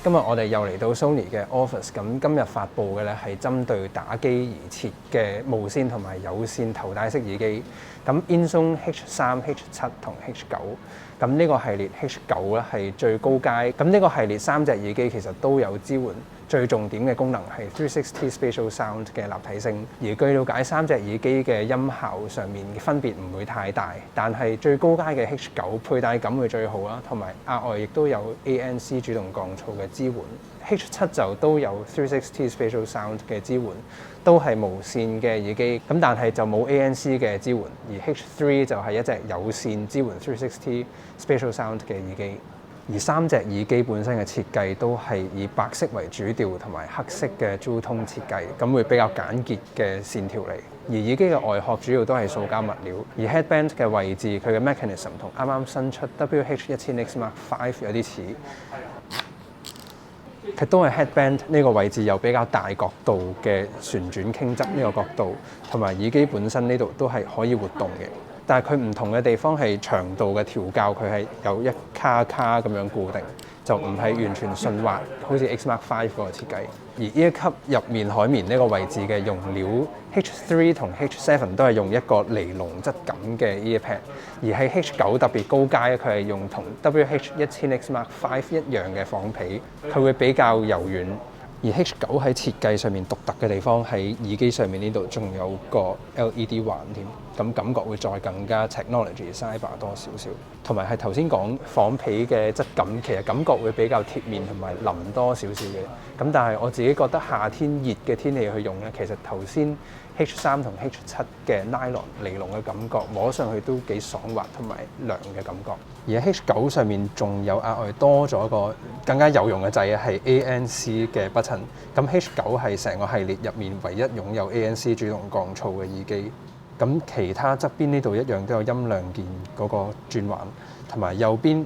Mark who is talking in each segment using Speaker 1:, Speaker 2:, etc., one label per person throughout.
Speaker 1: 今日我哋又嚟到 Sony 嘅 office，咁今日發布嘅咧係針對打機而設嘅無線同埋有線頭戴式耳機。咁 INZONE H3、H7 同 H9，咁呢個系列 H9咧係最高階。咁呢個系列3隻耳機其實都有支援。最重點嘅功能係360 Spatial Sound 嘅立體聲，而據了解3隻耳機嘅音效上面分別唔會太大，但係最高階嘅 H9 佩戴感會最好啦，同埋額外亦都有 ANC 主動降噪嘅支援。H7 就都有360 Spatial Sound 嘅支援，都係無線嘅耳機，咁但係就冇 ANC 嘅支援，而 H3 就係一隻有線支援360 Spatial Sound 嘅耳機。而3隻耳機本身嘅設計都係以白色為主調，同埋黑色嘅 Jewel Tone 設計，咁會比較簡潔嘅線條嚟。而耳機嘅外殼主要都係塑膠物料，而 headband 嘅位置佢嘅 mechanism 同啱啱新出 WH-1000X Mark V 有啲似，佢都係 headband 呢個位置有比較大角度嘅旋轉傾側呢個角度，同埋耳機本身呢度都係可以活動嘅。但係佢唔同嘅地方係長度嘅調校，佢係有一卡卡咁樣固定，就唔係完全順滑，好似 X Mark V 嗰個設計。而呢一級入面海綿呢個位置嘅用料 H3 同 H7 都係用一個尼龍質感嘅 ear pad， 而喺 H9 特別高階，佢係用同 WH-1000X Mark V 一樣嘅仿皮，佢會比較柔軟。而 H9 喺設計上面獨特嘅地方喺耳機上面呢度仲有個 LED 環添，咁感覺會再更加 technology cyber 多少少，同埋係頭先講仿皮嘅質感，其實感覺會比較貼面同埋腍多少少嘅。咁但係我自己覺得夏天熱嘅天氣去用咧，其實頭先 H3 同 H7 嘅 nylon 尼龍嘅感覺摸上去都幾爽滑同埋涼嘅感覺。而 H9 上面仲有額外多咗個更加有用嘅掣係 ANC 嘅 button。咁 H9 係成個系列入面唯一擁有 ANC 主動降噪嘅耳機。咁其他側邊呢度一樣都有音量鍵嗰個轉環，同埋右邊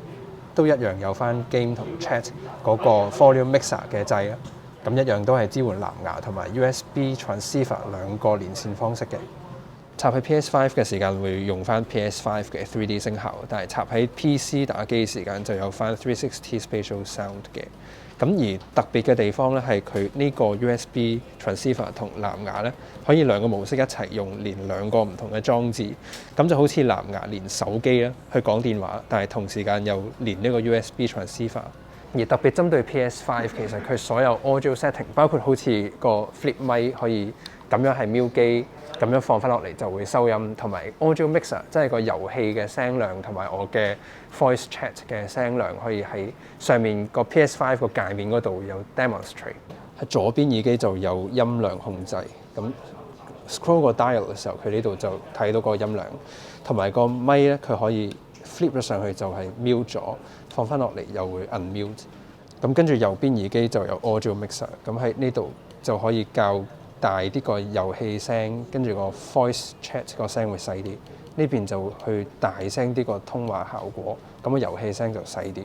Speaker 1: 都一樣有翻 game 同 chat 嗰個 volume mixer 嘅掣啦。咁一樣都係支援藍牙同埋 USB transceiver 兩個連線方式嘅。插喺 PS5 嘅時間會用翻 PS5 嘅 3D 聲效，但係插喺 PC 打機時間就有翻360 Spatial Sound 嘅。咁而特別嘅地方咧係佢呢個 USB transceiver 同藍牙咧可以兩個模式一齊用，連兩個唔同嘅裝置，咁就好似藍牙連手機啦去講電話，但係同時間又連呢個 USB transceiver。而特別針對 PS5， 其實佢所有 audio setting， 包括好似個 flip mic 可以咁樣係瞄機，咁樣放翻落嚟就會收音，同埋 audio mixer 即係個遊戲嘅聲量同埋我嘅 voice chat 嘅聲量可以喺上面個 PS5 個界面嗰度有 demonstrate。喺左邊耳機就有音量控制，咁 scroll 個 dial 嘅時候，佢呢度就睇到個音量，同埋個咪咧佢可以 flip 咗上去就係 mute 咗，放翻落嚟又會 unmute。咁跟住右邊耳機就有 audio mixer， 咁喺呢度就可以較大啲個遊戲聲，跟住個 voice chat 個聲會細啲。呢邊就去大聲啲個通話效果，咁個遊戲聲就細啲。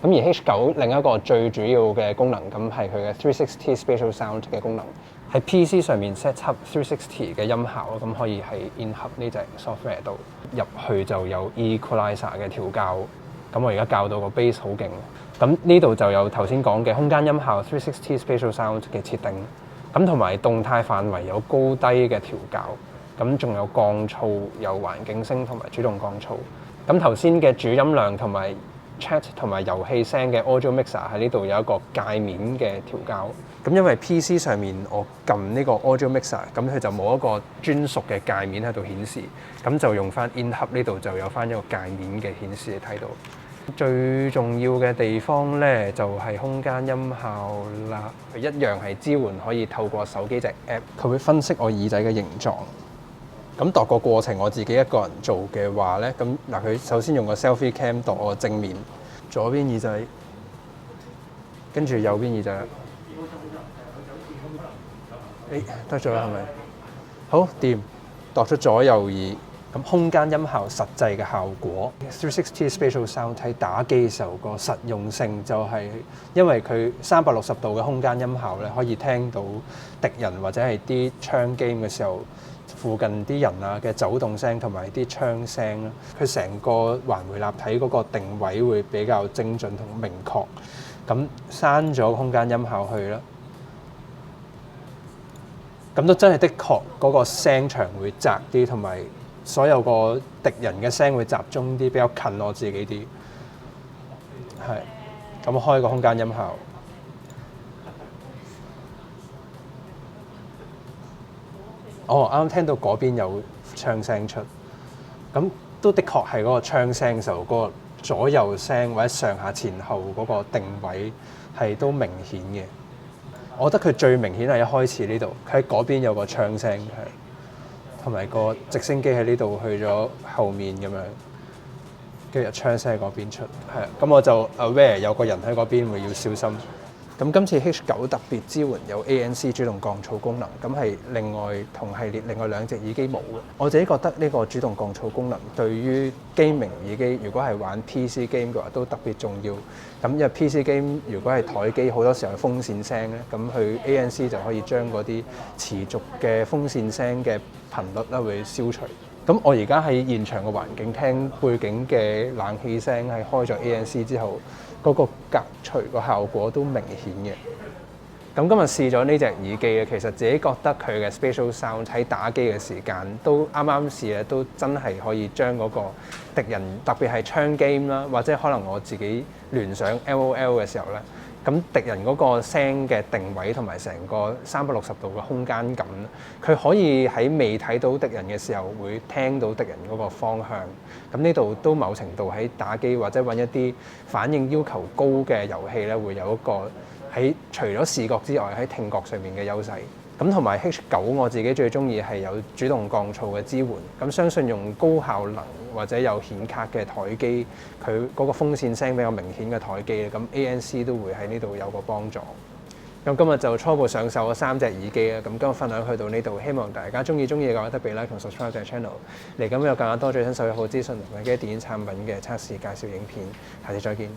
Speaker 1: 咁而 H9 另一個最主要嘅功能，咁係佢嘅360 Spatial Sound 嘅功能。喺 PC 上面 set up 360嘅音效，咁可以喺 InHub 呢隻 software 度入去就有 equalizer 嘅調校。咁我而家校到個 bass 好勁。咁呢度就有頭先講嘅空間音效360 Spatial Sound 嘅設定。咁同埋動態範圍有高低嘅調校。咁仲有降噪、有環境聲同埋主動降噪。咁頭先嘅主音量同埋 chat 同埋遊戲聲嘅 audio mixer 喺呢度有一個界面嘅調校。咁因為 PC 上面我撳呢個 audio mixer， 咁佢就冇一個專屬嘅界面喺度顯示，咁就用翻 InHub 呢度就有翻一個界面嘅顯示你睇到。最重要嘅地方咧就係空間音效啦，佢一樣係支援可以透過手機隻 app， 佢會分析我耳仔嘅形狀。咁度個過程我自己一個人做嘅話咧，咁嗱佢首先用個 selfie cam 度我正面，左邊耳仔，跟住右邊耳仔。得咗啦，係咪？好掂，度出左右耳。咁空間音效實際嘅效果，360 Spatial Sound 喺打機嘅時候個實用性就係因為佢360度嘅空間音效咧，可以聽到敵人或者係啲槍 game 嘅時候，附近啲人啊嘅走動聲同埋啲槍聲啦。佢成個環迴立體嗰個定位會比較精準同明確。咁刪咗空間音效去啦。咁都真係的確嗰個聲場會窄啲，同埋所有個敵人嘅聲會集中啲，比較近我自己啲。係，咁開個空間音效。啱啱聽到嗰邊有槍聲出，咁都的確係嗰個槍聲時候嗰個左右聲或者上下前後嗰個定位係都明顯嘅。我覺得佢最明顯係一開始呢度，佢喺嗰邊有個槍聲，係同埋個直升機喺呢度去咗後面咁樣，跟住槍聲喺嗰邊出，係咁我就 aware 有個人喺嗰邊會要小心。咁今次 H9 特別支援有 ANC 主動降噪功能，咁係另外同系列另外兩隻耳機冇嘅。我自己覺得呢個主動降噪功能對於 gaming 耳機，如果係玩 PC game 嘅話，都特別重要。咁因為 PC game 如果係台機，好多時候係風扇聲咧，咁佢 ANC 就可以將嗰啲持續嘅風扇聲嘅頻率咧會消除。咁我而家喺現場嘅環境聽背景嘅冷氣聲，係開咗 ANC 之後，嗰個隔除個效果都明顯嘅。咁今日試咗呢隻耳機咧，其實自己覺得佢嘅 spatial sound 喺打機嘅時間都啱啱試咧，都真係可以將嗰個敵人，特別係槍 game 啦，或者可能我自己聯想 LOL 嘅時候咧，咁敵人嗰個聲嘅定位同埋成個360度嘅空間感，佢可以喺未睇到敵人嘅時候會聽到敵人嗰個方向。咁呢度都某程度喺打機或者揾一啲反應要求高嘅遊戲咧，會有一個喺除咗視覺之外喺聽覺上面嘅優勢。咁同埋 H9 我自己最中意係有主動降噪嘅支援。咁相信用高效能或者有顯卡嘅台機，佢嗰個風扇聲比較明顯嘅台機咧，咁 ANC 都會喺呢度有個幫助。咁今日就初步上手咗3隻耳機啦。咁今日分享去到呢度，希望大家中意嘅話，得俾 like 同 subscribe 隻 channel。嚟緊有更加多最新手機好資訊同埋嘅電子產品嘅測試介紹影片。下次再見。